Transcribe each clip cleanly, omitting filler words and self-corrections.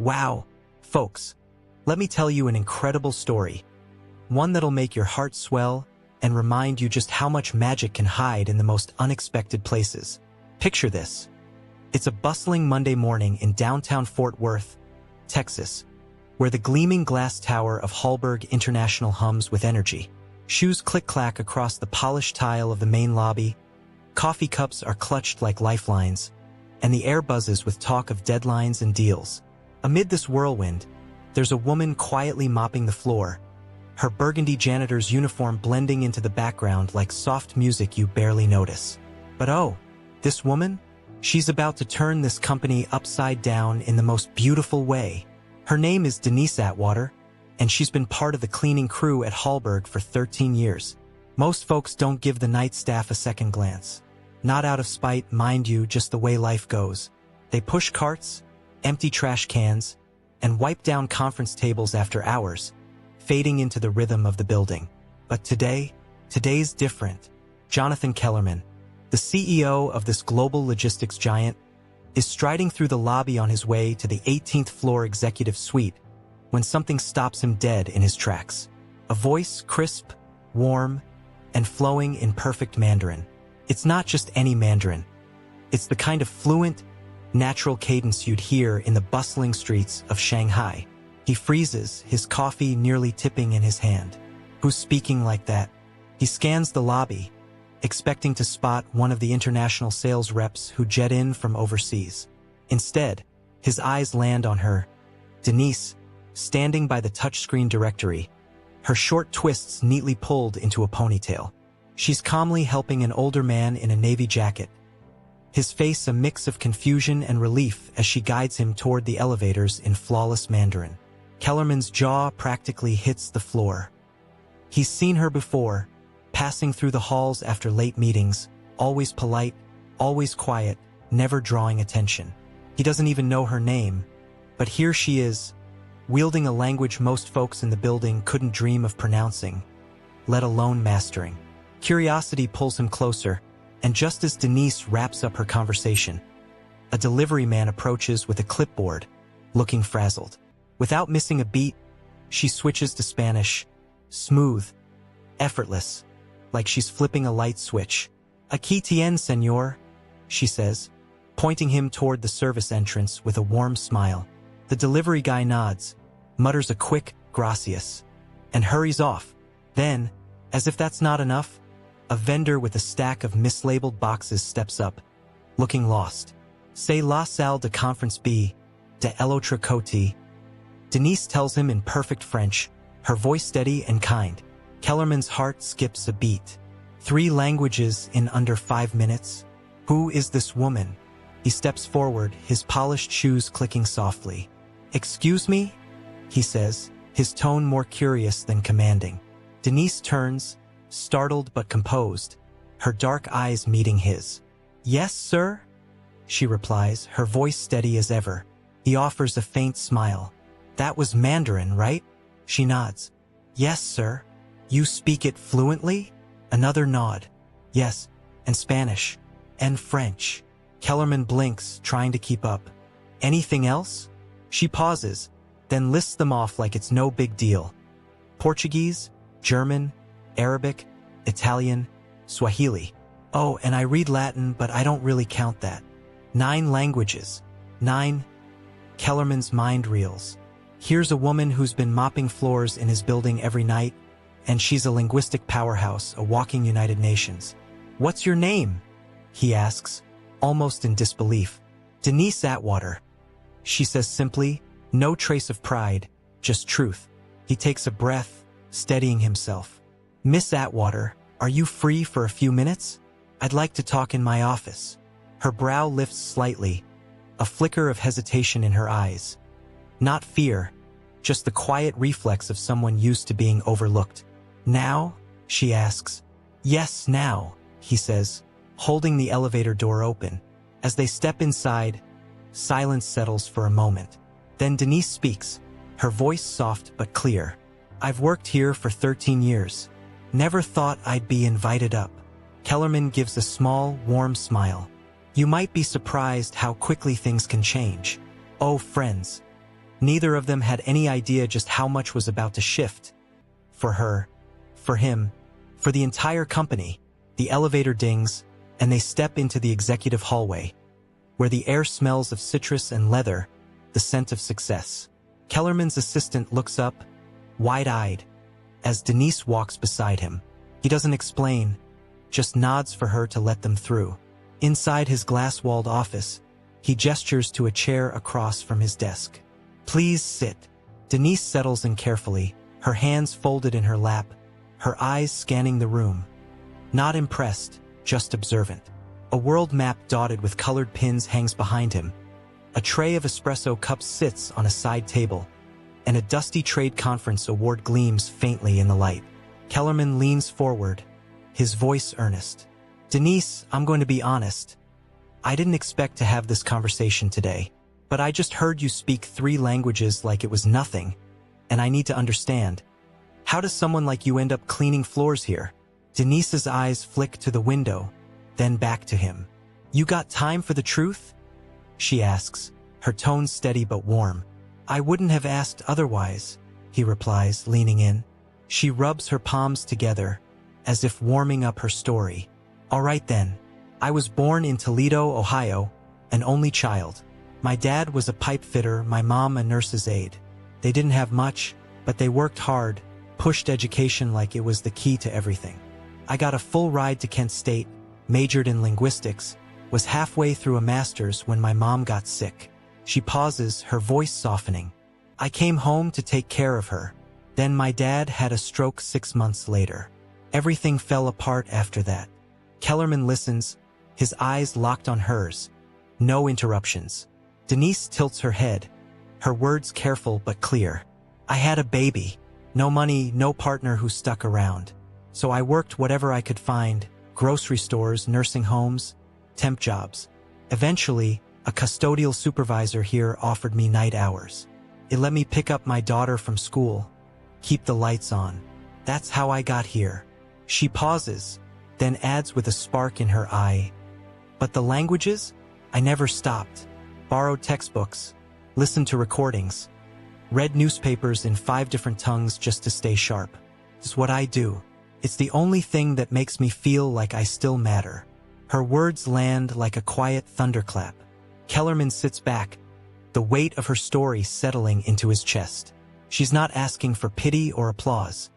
Wow, folks, let me tell you an incredible story. One that'll make your heart swell and remind you just how much magic can hide in the most unexpected places. Picture this. It's a bustling Monday morning in downtown Fort Worth, Texas, where the gleaming glass tower of Hallberg International hums with energy. Shoes click-clack across the polished tile of the main lobby, coffee cups are clutched like lifelines, and the air buzzes with talk of deadlines and deals. Amid this whirlwind, there's a woman quietly mopping the floor, her burgundy janitor's uniform blending into the background like soft music you barely notice. But oh, this woman? She's about to turn this company upside down in the most beautiful way. Her name is Denise Atwater, and she's been part of the cleaning crew at Hallberg for 13 years. Most folks don't give the night staff a second glance. Not out of spite, mind you, just the way life goes. They push carts, empty trash cans, and wipe down conference tables after hours, fading into the rhythm of the building. But today's different. Jonathan Kellerman, the CEO of this global logistics giant, is striding through the lobby on his way to the 18th floor executive suite when something stops him dead in his tracks. A voice, crisp, warm, and flowing in perfect Mandarin. It's not just any Mandarin. It's the kind of fluent, natural cadence you'd hear in the bustling streets of Shanghai. He freezes, his coffee nearly tipping in his hand. Who's speaking like that? He scans the lobby, expecting to spot one of the international sales reps who jet in from overseas. Instead, his eyes land on her, Denise, standing by the touchscreen directory, her short twists neatly pulled into a ponytail. She's calmly helping an older man in a navy jacket, his face a mix of confusion and relief as she guides him toward the elevators in flawless Mandarin. Kellerman's jaw practically hits the floor. He's seen her before, passing through the halls after late meetings, always polite, always quiet, never drawing attention. He doesn't even know her name, but here she is, wielding a language most folks in the building couldn't dream of pronouncing, let alone mastering. Curiosity pulls him closer, and just as Denise wraps up her conversation, a delivery man approaches with a clipboard, looking frazzled. Without missing a beat, she switches to Spanish, smooth, effortless, like she's flipping a light switch. "Aquí tien, señor," she says, pointing him toward the service entrance with a warm smile. The delivery guy nods, mutters a quick gracias, and hurries off. Then, as if that's not enough, a vendor with a stack of mislabeled boxes steps up, looking lost. "C'est la salle de conference B, de l'autre côté." Denise tells him in perfect French, her voice steady and kind. Kellerman's heart skips a beat. 3 languages in under 5 minutes? Who is this woman? He steps forward, his polished shoes clicking softly. "Excuse me?" he says, his tone more curious than commanding. Denise turns, startled but composed, her dark eyes meeting his. "Yes, sir?" she replies, her voice steady as ever. He offers a faint smile. "That was Mandarin, right?" She nods. "Yes, sir." "You speak it fluently?" Another nod. "Yes, and Spanish, and French." Kellerman blinks, trying to keep up. "Anything else?" She pauses, then lists them off like it's no big deal. Portuguese, German, Arabic, Italian, Swahili. "Oh, and I read Latin, but I don't really count that." 9 languages. 9. Kellerman's mind reels. Here's a woman who's been mopping floors in his building every night, and she's a linguistic powerhouse, a walking United Nations. "What's your name?" he asks, almost in disbelief. "Denise Atwater," she says simply, no trace of pride, just truth. He takes a breath, steadying himself. "Miss Atwater, are you free for a few minutes? I'd like to talk in my office." Her brow lifts slightly, a flicker of hesitation in her eyes. Not fear, just the quiet reflex of someone used to being overlooked. "Now?" she asks. "Yes, now," he says, holding the elevator door open. As they step inside, silence settles for a moment. Then Denise speaks, her voice soft but clear. "I've worked here for 13 years. Never thought I'd be invited up." Kellerman gives a small, warm smile. "You might be surprised how quickly things can change. Oh, friends, Neither of them had any idea just how much was about to shift. For her, for him, for the entire company. The elevator dings, and they step into the executive hallway, where the air smells of citrus and leather, the scent of success. Kellerman's assistant looks up, wide-eyed, as Denise walks beside him. He doesn't explain, just nods for her to let them through. Inside his glass-walled office, he gestures to a chair across from his desk. "Please sit." Denise settles in carefully, her hands folded in her lap, her eyes scanning the room. Not impressed, just observant. A world map dotted with colored pins hangs behind him. A tray of espresso cups sits on a side table, and a dusty trade conference award gleams faintly in the light. Kellerman leans forward, his voice earnest. "Denise, I'm going to be honest. I didn't expect to have this conversation today, but I just heard you speak 3 languages like it was nothing, and I need to understand. How does someone like you end up cleaning floors here?" Denise's eyes flick to the window, then back to him. "You got time for the truth?" she asks, her tone steady but warm. "I wouldn't have asked otherwise," he replies, leaning in. She rubs her palms together, as if warming up her story. "All right then. I was born in Toledo, Ohio, an only child. My dad was a pipe fitter, my mom a nurse's aide. They didn't have much, but they worked hard, pushed education like it was the key to everything. I got a full ride to Kent State, majored in linguistics, was halfway through a master's when my mom got sick." She pauses, her voice softening. "I came home to take care of her. Then my dad had a stroke 6 months later. Everything fell apart after that." Kellerman listens, his eyes locked on hers. No interruptions. Denise tilts her head, her words careful but clear. "I had a baby. No money, no partner who stuck around. So I worked whatever I could find, grocery stores, nursing homes, temp jobs. Eventually, a custodial supervisor here offered me night hours. It let me pick up my daughter from school, keep the lights on. That's how I got here." She pauses, then adds with a spark in her eye, "But the languages? I never stopped. Borrowed textbooks, listened to recordings, read newspapers in 5 different tongues just to stay sharp. It's what I do. It's the only thing that makes me feel like I still matter." Her words land like a quiet thunderclap. Kellerman sits back, the weight of her story settling into his chest. She's not asking for pity or applause,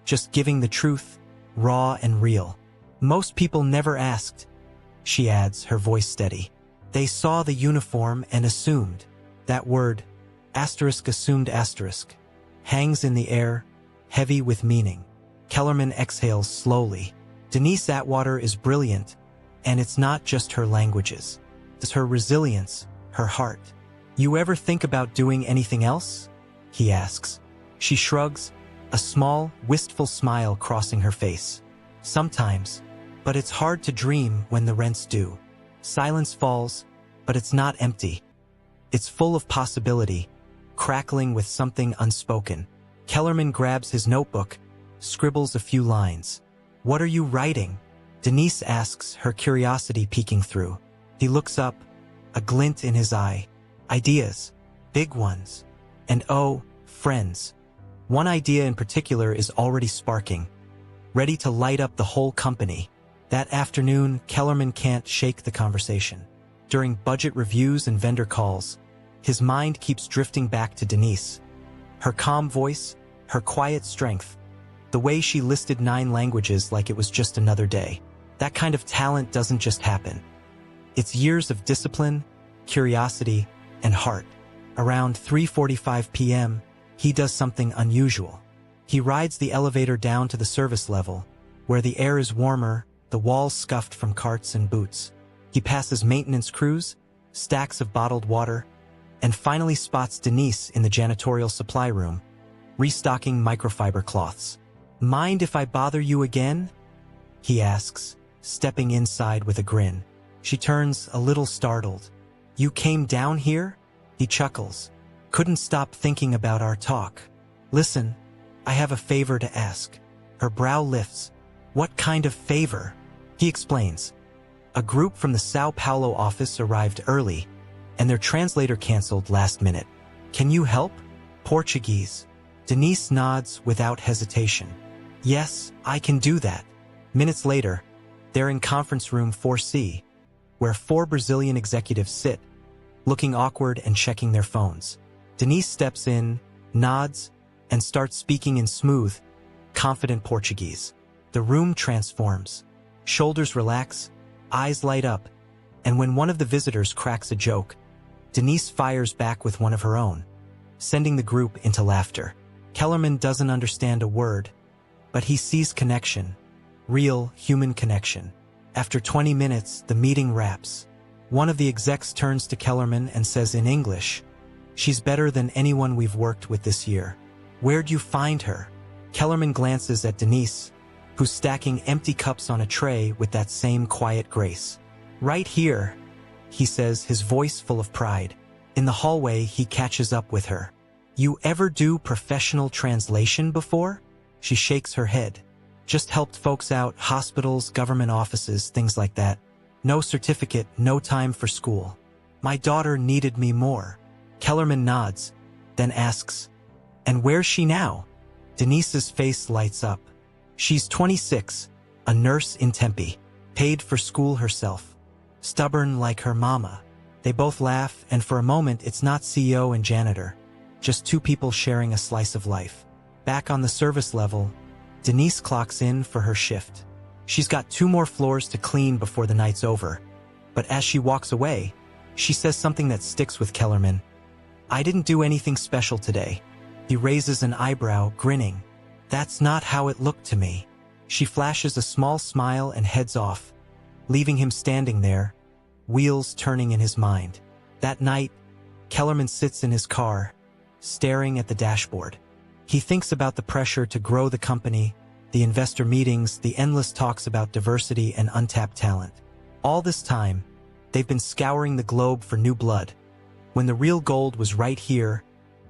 just giving the truth, raw and real. "Most people never asked," she adds, her voice steady. "They saw the uniform and assumed." That word, assumed, hangs in the air, heavy with meaning. Kellerman exhales slowly. Denise Atwater is brilliant, and it's not just her languages. It's her resilience, her heart. "You ever think about doing anything else?" he asks. She shrugs, a small, wistful smile crossing her face. "Sometimes, but it's hard to dream when the rent's due." Silence falls, but it's not empty. It's full of possibility, crackling with something unspoken. Kellerman grabs his notebook, scribbles a few lines. "What are you writing?" Denise asks, her curiosity peeking through. He looks up, a glint in his eye. "Ideas. Big ones. And oh, friends. One idea in particular is already sparking, ready to light up the whole company." That afternoon, Kellerman can't shake the conversation. During budget reviews and vendor calls, his mind keeps drifting back to Denise. Her calm voice, her quiet strength, the way she listed 9 languages like it was just another day. That kind of talent doesn't just happen. It's years of discipline, curiosity, and heart. Around 3:45 p.m., he does something unusual. He rides the elevator down to the service level, where the air is warmer, the walls scuffed from carts and boots. He passes maintenance crews, stacks of bottled water, and finally spots Denise in the janitorial supply room, restocking microfiber cloths. "Mind if I bother you again?" he asks, stepping inside with a grin. She turns a little startled. "You came down here?" He chuckles. "Couldn't stop thinking about our talk. Listen, I have a favor to ask." Her brow lifts. "What kind of favor?" He explains. A group from the Sao Paulo office arrived early, and their translator canceled last minute. Can you help? Portuguese. Denise nods without hesitation. Yes, I can do that. Minutes later, they're in conference room 4C, where 4 Brazilian executives sit, looking awkward and checking their phones. Denise steps in, nods, and starts speaking in smooth, confident Portuguese. The room transforms. Shoulders relax, eyes light up, and when one of the visitors cracks a joke, Denise fires back with one of her own, sending the group into laughter. Kellerman doesn't understand a word, but he sees connection, real human connection. After 20 minutes, the meeting wraps. One of the execs turns to Kellerman and says in English, "She's better than anyone we've worked with this year. Where'd you find her?" Kellerman glances at Denise, who's stacking empty cups on a tray with that same quiet grace. "Right here," he says, his voice full of pride. In the hallway, he catches up with her. "You ever do professional translation before?" She shakes her head. "Just helped folks out, hospitals, government offices, things like that. No certificate, no time for school. My daughter needed me more." Kellerman nods, then asks, "And where's she now?" Denise's face lights up. She's 26, a nurse in Tempe, paid for school herself. Stubborn like her mama. They both laugh, and for a moment it's not CEO and janitor, just 2 people sharing a slice of life. Back on the service level, Denise clocks in for her shift. She's got 2 more floors to clean before the night's over, but as she walks away, she says something that sticks with Kellerman. "I didn't do anything special today." He raises an eyebrow, grinning. "That's not how it looked to me." She flashes a small smile and heads off, leaving him standing there, wheels turning in his mind. That night, Kellerman sits in his car, staring at the dashboard. He thinks about the pressure to grow the company, the investor meetings, the endless talks about diversity and untapped talent. All this time, they've been scouring the globe for new blood, when the real gold was right here,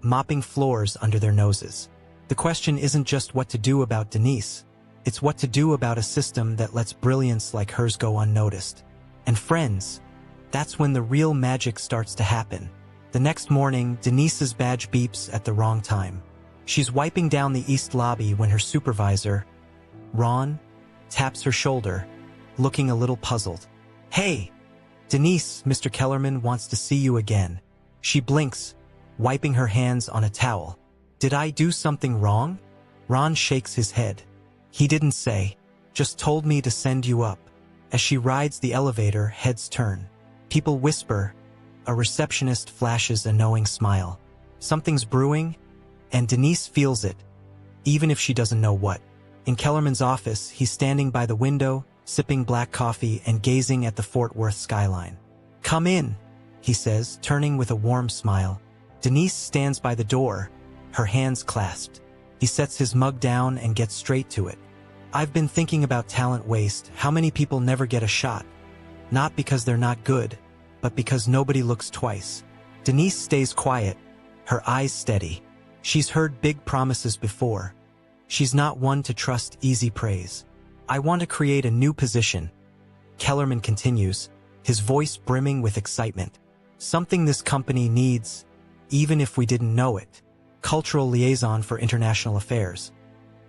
mopping floors under their noses. The question isn't just what to do about Denise, it's what to do about a system that lets brilliance like hers go unnoticed. And friends, that's when the real magic starts to happen. The next morning, Denise's badge beeps at the wrong time. She's wiping down the east lobby when her supervisor, Ron, taps her shoulder, looking a little puzzled. "Hey, Denise, Mr. Kellerman wants to see you again." She blinks, wiping her hands on a towel. "Did I do something wrong?" Ron shakes his head. "He didn't say, just told me to send you up." As she rides the elevator, heads turn. People whisper. A receptionist flashes a knowing smile. Something's brewing, and Denise feels it, even if she doesn't know what. In Kellerman's office, he's standing by the window, sipping black coffee and gazing at the Fort Worth skyline. "Come in," he says, turning with a warm smile. Denise stands by the door, her hands clasped. He sets his mug down and gets straight to it. "I've been thinking about talent waste, how many people never get a shot. Not because they're not good, but because nobody looks twice." Denise stays quiet, her eyes steady. She's heard big promises before. She's not one to trust easy praise. "I want to create a new position," Kellerman continues, his voice brimming with excitement. "Something this company needs, even if we didn't know it. Cultural liaison for international affairs.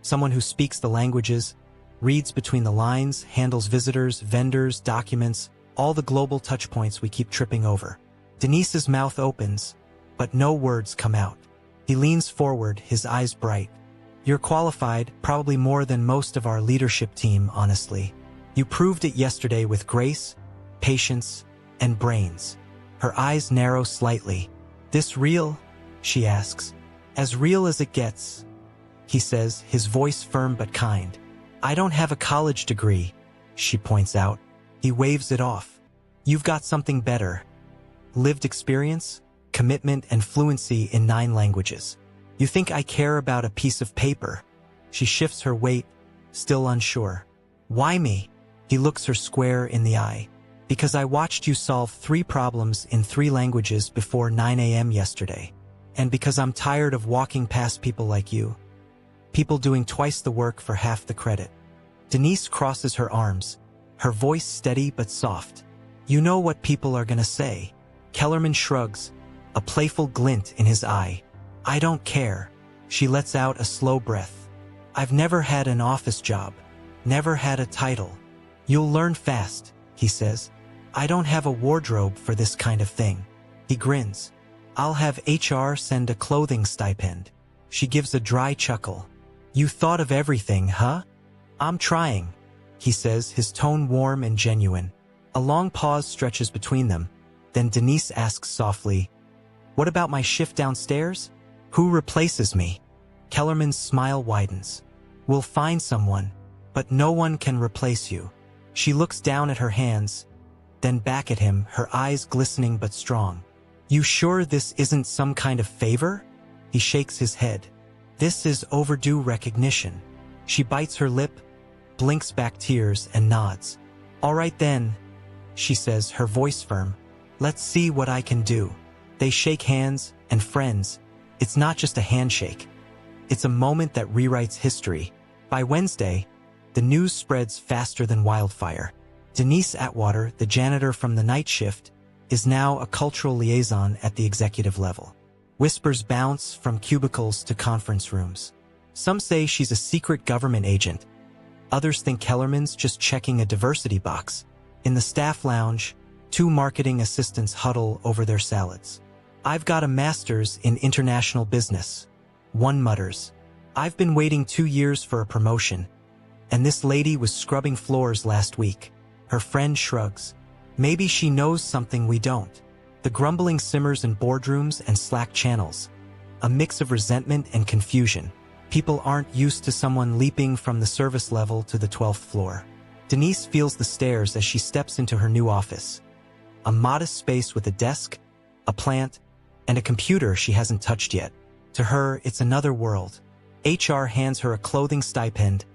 Someone who speaks the languages, reads between the lines, handles visitors, vendors, documents, all the global touchpoints we keep tripping over." Denise's mouth opens, but no words come out. He leans forward, his eyes bright. "You're qualified, probably more than most of our leadership team, honestly. You proved it yesterday with grace, patience, and brains." Her eyes narrow slightly. "This real?" she asks. "As real as it gets," he says, his voice firm but kind. "I don't have a college degree," she points out. He waves it off. "You've got something better. Lived experience, commitment, and fluency in 9 languages. You think I care about a piece of paper?" She shifts her weight, still unsure. "Why me?" He looks her square in the eye. "Because I watched you solve 3 problems in 3 languages before 9 a.m. yesterday. And because I'm tired of walking past people like you. People doing twice the work for half the credit." Denise crosses her arms, her voice steady but soft. "You know what people are gonna say." Kellerman shrugs, a playful glint in his eye. I don't care. She lets out a slow breath. I've never had an office job. Never had a title. You'll learn fast, he says. I don't have a wardrobe for this kind of thing. He grins. I'll have HR send a clothing stipend. She gives a dry chuckle. You thought of everything, huh? I'm trying, he says, his tone warm and genuine. A long pause stretches between them. Then Denise asks softly, what about my shift downstairs? Who replaces me? Kellerman's smile widens. We'll find someone, but no one can replace you. She looks down at her hands, then back at him, her eyes glistening but strong. You sure this isn't some kind of favor? He shakes his head. This is overdue recognition. She bites her lip, blinks back tears, and nods. All right then, she says, her voice firm. Let's see what I can do. They shake hands, and friends, it's not just a handshake. It's a moment that rewrites history. By Wednesday, the news spreads faster than wildfire. Denise Atwater, the janitor from the night shift, is now a cultural liaison at the executive level. Whispers bounce from cubicles to conference rooms. Some say she's a secret government agent. Others think Kellerman's just checking a diversity box. In the staff lounge, 2 marketing assistants huddle over their salads. I've got a master's in international business. One mutters. I've been waiting 2 years for a promotion. And this lady was scrubbing floors last week. Her friend shrugs. Maybe she knows something we don't. The grumbling simmers in boardrooms and Slack channels. A mix of resentment and confusion. People aren't used to someone leaping from the service level to the 12th floor. Denise feels the stares as she steps into her new office. A modest space with a desk, a plant, and a computer she hasn't touched yet. To her, it's another world. HR hands her a clothing stipend,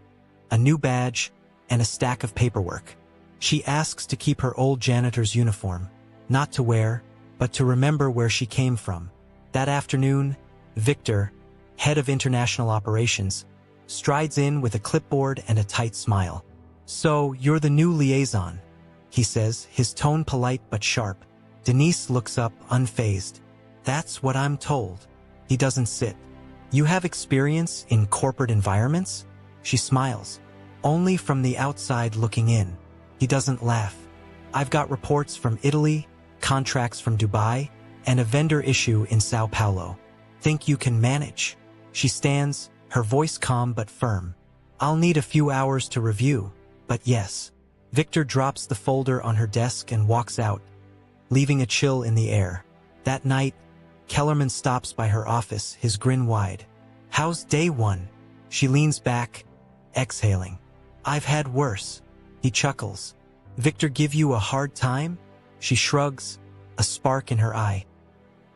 a new badge, and a stack of paperwork. She asks to keep her old janitor's uniform, not to wear, but to remember where she came from. That afternoon, Victor, head of international operations, strides in with a clipboard and a tight smile. So, you're the new liaison, he says, his tone polite but sharp. Denise looks up, unfazed. That's what I'm told. He doesn't sit. You have experience in corporate environments? She smiles. Only from the outside looking in. He doesn't laugh. I've got reports from Italy, contracts from Dubai, and a vendor issue in Sao Paulo. Think you can manage? She stands, her voice calm but firm. I'll need a few hours to review, but yes. Victor drops the folder on her desk and walks out, leaving a chill in the air. That night, Kellerman stops by her office, his grin wide. How's day one? She leans back, exhaling. I've had worse. He chuckles. Victor give you a hard time? She shrugs, a spark in her eye.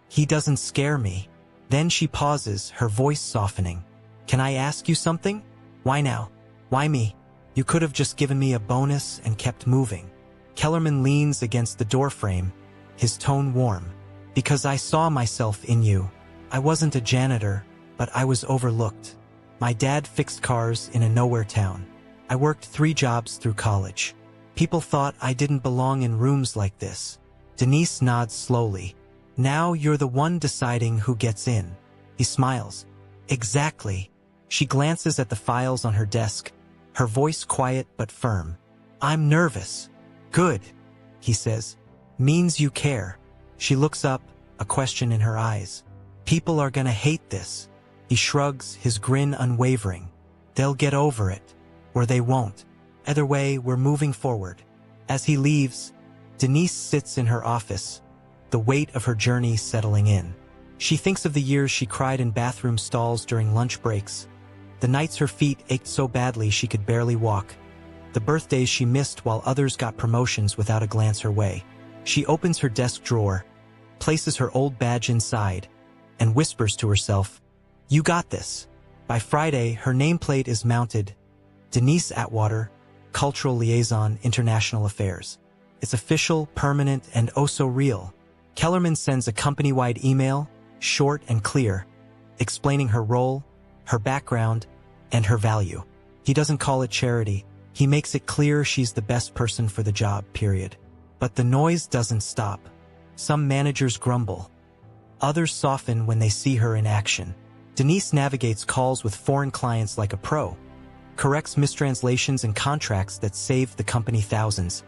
He doesn't scare me. Then she pauses, her voice softening. Can I ask you something? Why now? Why me? You could have just given me a bonus and kept moving. Kellerman leans against the doorframe, his tone warm. Because I saw myself in you. I wasn't a janitor, but I was overlooked. My dad fixed cars in a nowhere town. I worked 3 jobs through college. People thought I didn't belong in rooms like this. Denise nods slowly. Now you're the one deciding who gets in. He smiles. Exactly. She glances at the files on her desk, her voice quiet but firm. I'm nervous. Good, he says. Means you care. She looks up, a question in her eyes. People are gonna hate this. He shrugs, his grin unwavering. They'll get over it. Or they won't. Either way, we're moving forward. As he leaves, Denise sits in her office, the weight of her journey settling in. She thinks of the years she cried in bathroom stalls during lunch breaks, the nights her feet ached so badly she could barely walk, the birthdays she missed while others got promotions without a glance her way. She opens her desk drawer, places her old badge inside, and whispers to herself, "You got this." By Friday, her nameplate is mounted, Denise Atwater, Cultural Liaison, International Affairs. It's official, permanent, and oh so real. Kellerman sends a company-wide email, short and clear, explaining her role, her background, and her value. He doesn't call it charity. He makes it clear she's the best person for the job, period. But the noise doesn't stop. Some managers grumble. Others soften when they see her in action. Denise navigates calls with foreign clients like a pro, corrects mistranslations and contracts that saved the company thousands,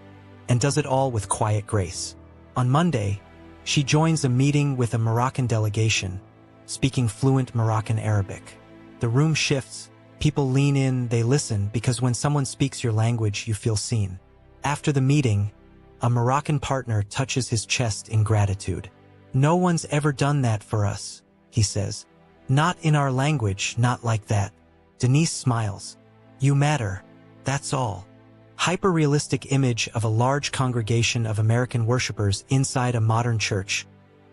and does it all with quiet grace. On Monday, she joins a meeting with a Moroccan delegation, speaking fluent Moroccan Arabic. The room shifts, people lean in, they listen, because when someone speaks your language, you feel seen. After the meeting, a Moroccan partner touches his chest in gratitude. "No one's ever done that for us," he says. "Not in our language, not like that." Denise smiles. "You matter, that's all." Hyper-realistic image of a large congregation of American worshippers inside a modern church,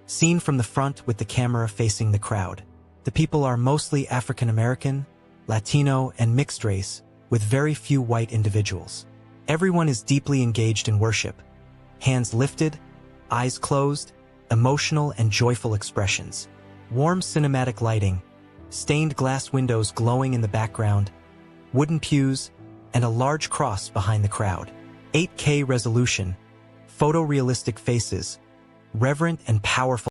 seen from the front with the camera facing the crowd. The people are mostly African American, Latino, and mixed race, with very few white individuals. Everyone is deeply engaged in worship. Hands lifted, eyes closed, emotional and joyful expressions. Warm cinematic lighting, stained glass windows glowing in the background, wooden pews, and a large cross behind the crowd. 8K resolution, photorealistic faces, reverent and powerful